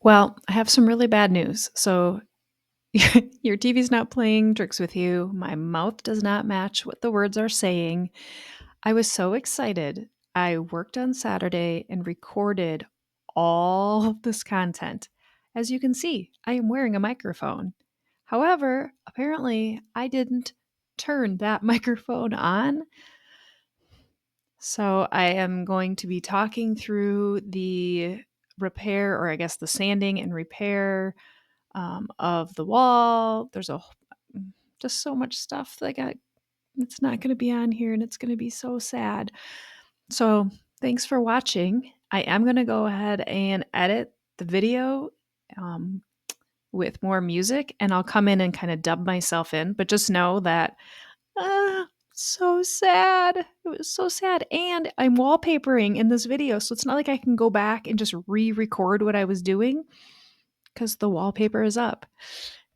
Well, I have some really bad news. So, your TV's not playing tricks with you. My mouth does not match what the words are saying. I was so excited. I worked on Saturday and recorded all of this content. As you can see, I am wearing a microphone. However, apparently, I didn't turn that microphone on. So, I am going to be talking through the repair, or I guess the sanding and repair of the wall. Just so much stuff that I got. It's not going to be on here, and it's going to be so sad. So thanks for watching. I am going to go ahead and edit the video um, with more music, and I'll come in and kind of dub myself in. But just know that so sad. It was so sad. And I'm wallpapering in this video. So it's not like I can go back and just re-record what I was doing because the wallpaper is up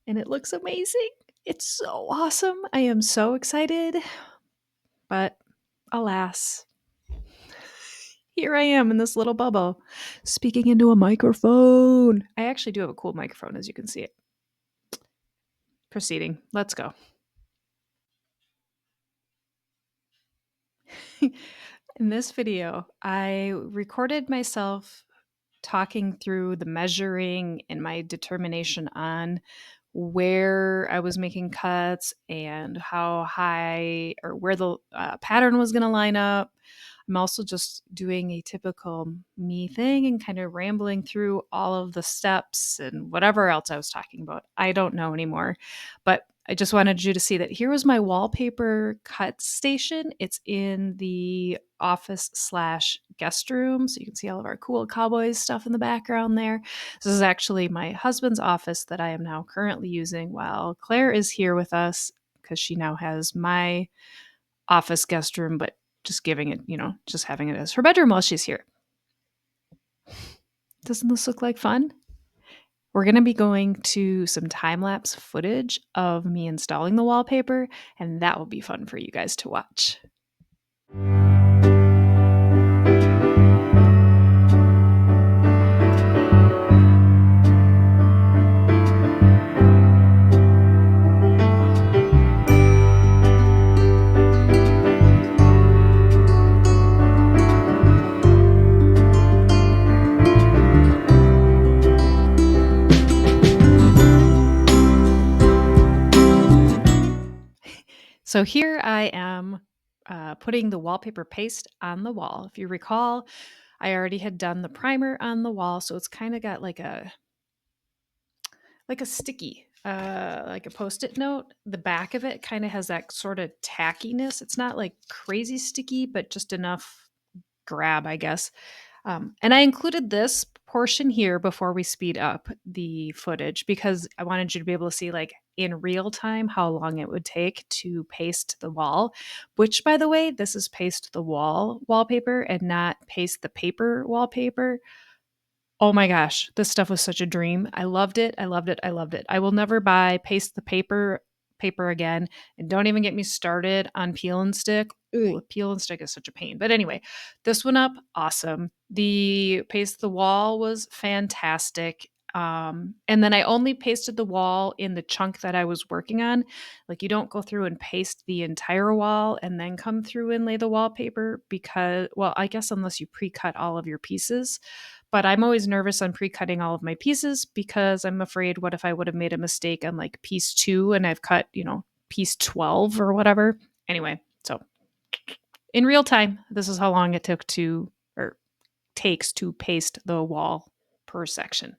and it looks amazing. It's so awesome. I am so excited. But alas, here I am in this little bubble speaking into a microphone. I actually do have a cool microphone, as you can see it. Proceeding. Let's go. In this video, I recorded myself talking through the measuring and my determination on where I was making cuts and how high or where the pattern was going to line up. I'm also just doing a typical me thing and kind of rambling through all of the steps and whatever else I was talking about. I don't know anymore. But I just wanted you to see that here was my wallpaper cut station. It's in the office slash guest room. So you can see all of our cool cowboys stuff in the background there. This is actually my husband's office that I am now currently using while Claire is here with us because she now has my office guest room, but just giving it, just having it as her bedroom while she's here. Doesn't this look like fun? We're going to be going to some time-lapse footage of me installing the wallpaper, and that will be fun for you guys to watch. So here I am putting the wallpaper paste on the wall. If you recall, I already had done the primer on the wall, so it's kind of got like a sticky, like a post-it note. The back of it kind of has that sort of tackiness. It's not like crazy sticky, but just enough grab, I guess. And I included this portion here before we speed up the footage because I wanted you to be able to see, like, in real time how long it would take to paste the wall, which, by the way, this is paste the wall wallpaper and not paste the paper wallpaper. Oh my gosh, this stuff was such a dream. I loved it. I loved it. I loved it. I will never buy paste the paper again. And don't even get me started on peel and stick. Ooh, peel and stick is such a pain. But anyway, this one up, awesome. The paste the wall was fantastic. And then I only pasted the wall in the chunk that I was working on. Like, you don't go through and paste the entire wall and then come through and lay the wallpaper because, well, I guess unless you pre-cut all of your pieces. But I'm always nervous on pre-cutting all of my pieces because I'm afraid, what if I would have made a mistake on like piece 2 and I've cut, piece 12 or whatever. Anyway, so in real time, this is how long it took to, or takes to paste the wall per section.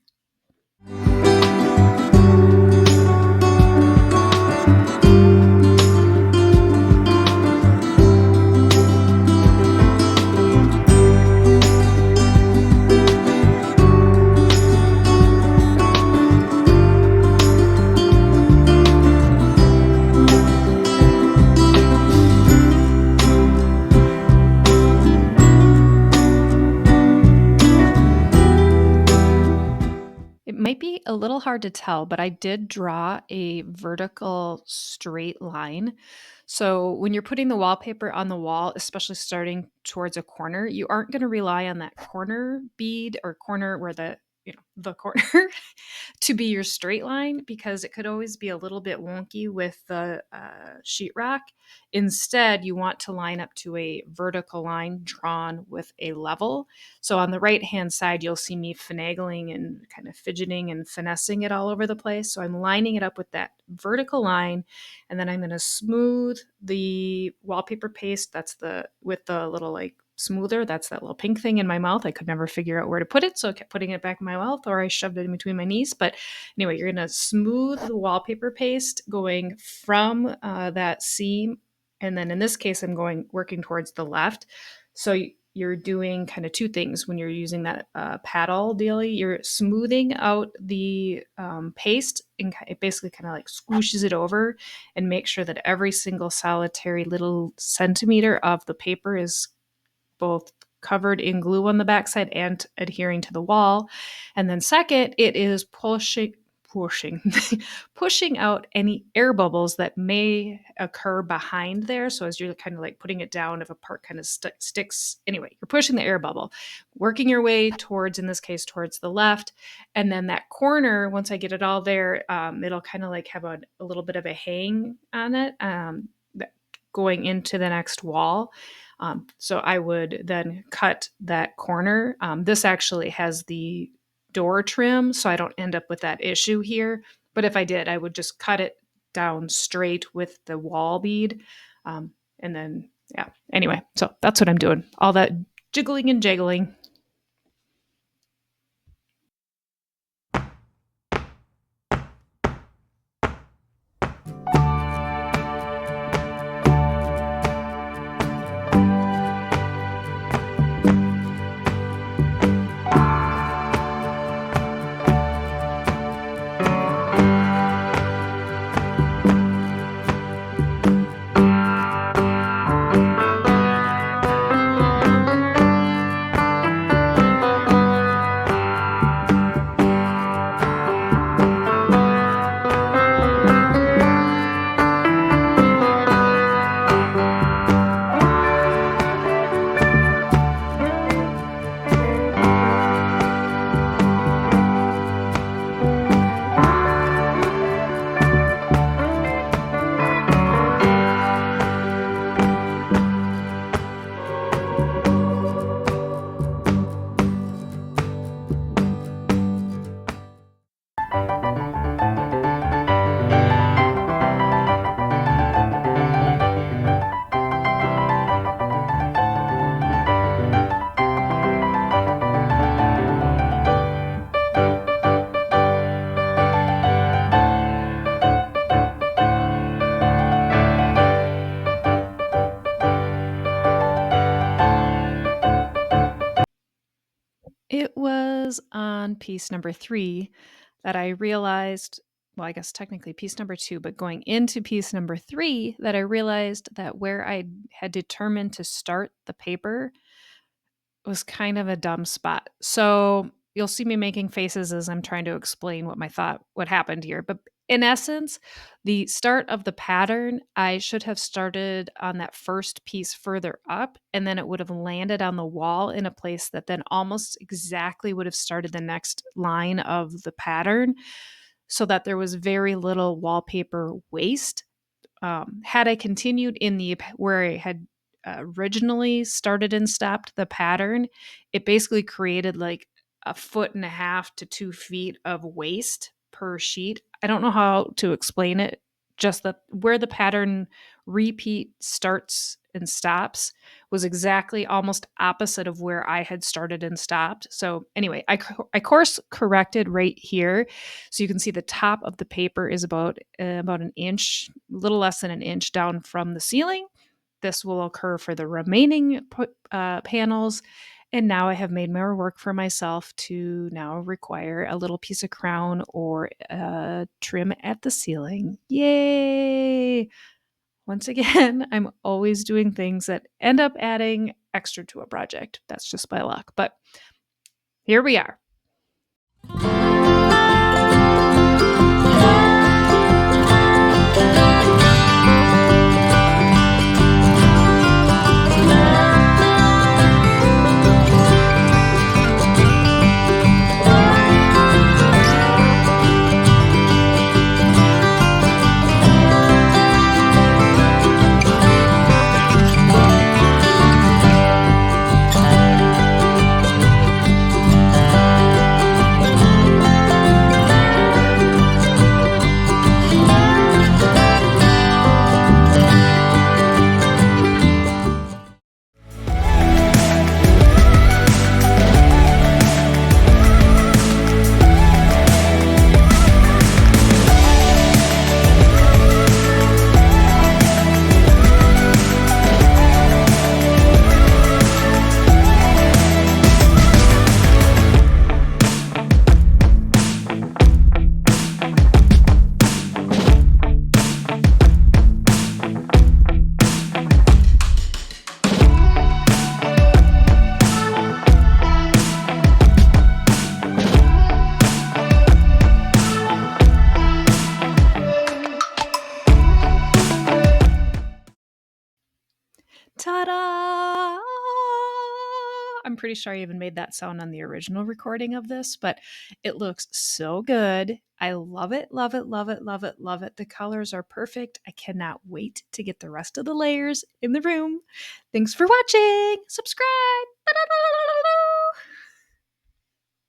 It might be a little hard to tell, but I did draw a vertical straight line. So when you're putting the wallpaper on the wall, especially starting towards a corner, you aren't going to rely on that corner bead or corner where the the corner to be your straight line, because it could always be a little bit wonky with the sheetrock. Instead, you want to line up to a vertical line drawn with a level. So on the right hand side, you'll see me finagling and kind of fidgeting and finessing it all over the place. So I'm lining it up with that vertical line, and then I'm going to smooth the wallpaper paste. That's with the little like smoother. That's that little pink thing in my mouth. I could never figure out where to put it, so I kept putting it back in my mouth, or I shoved it in between my knees. But anyway, you're going to smooth the wallpaper paste going from that seam, and then in this case, I'm working towards the left. So you're doing kind of two things when you're using that paddle dealy. You're smoothing out the paste, and it basically kind of like squooshes it over and make sure that every single solitary little centimeter of the paper is both covered in glue on the backside and adhering to the wall. And then second, it is pushing pushing out any air bubbles that may occur behind there. So as you're kind of like putting it down, if a part kind of sticks, anyway, you're pushing the air bubble, working your way towards, in this case, towards the left. And then that corner, once I get it all there, it'll kind of like have a little bit of a hang on it, going into the next wall. So I would then cut that corner. This actually has the door trim, so I don't end up with that issue here. But if I did, I would just cut it down straight with the wall bead. And then, yeah, anyway, so that's what I'm doing. All that jiggling and jiggling. It was on piece number 3 that I realized, well, I guess technically piece number 2, but going into piece number 3, that I realized that where I had determined to start the paper was kind of a dumb spot. So you'll see me making faces as I'm trying to explain what happened here. But in essence, the start of the pattern, I should have started on that first piece further up, and then it would have landed on the wall in a place that then almost exactly would have started the next line of the pattern, so that there was very little wallpaper waste. Had I continued where I had originally started and stopped the pattern, it basically created like a 1.5 to 2 feet of waste per sheet. I don't know how to explain it. Just that where the pattern repeat starts and stops was exactly almost opposite of where I had started and stopped. So anyway, I course corrected right here. So you can see the top of the paper is about an inch, a little less than an inch down from the ceiling. This will occur for the remaining panels. And now I have made more work for myself to now require a little piece of crown or trim at the ceiling. Yay! Once again, I'm always doing things that end up adding extra to a project. That's just my luck. But here we are. Ta-da! I'm pretty sure I even made that sound on the original recording of this, but it looks so good. I love it, love it, love it, love it, love it. The colors are perfect. I cannot wait to get the rest of the layers in the room. Thanks for watching. Subscribe.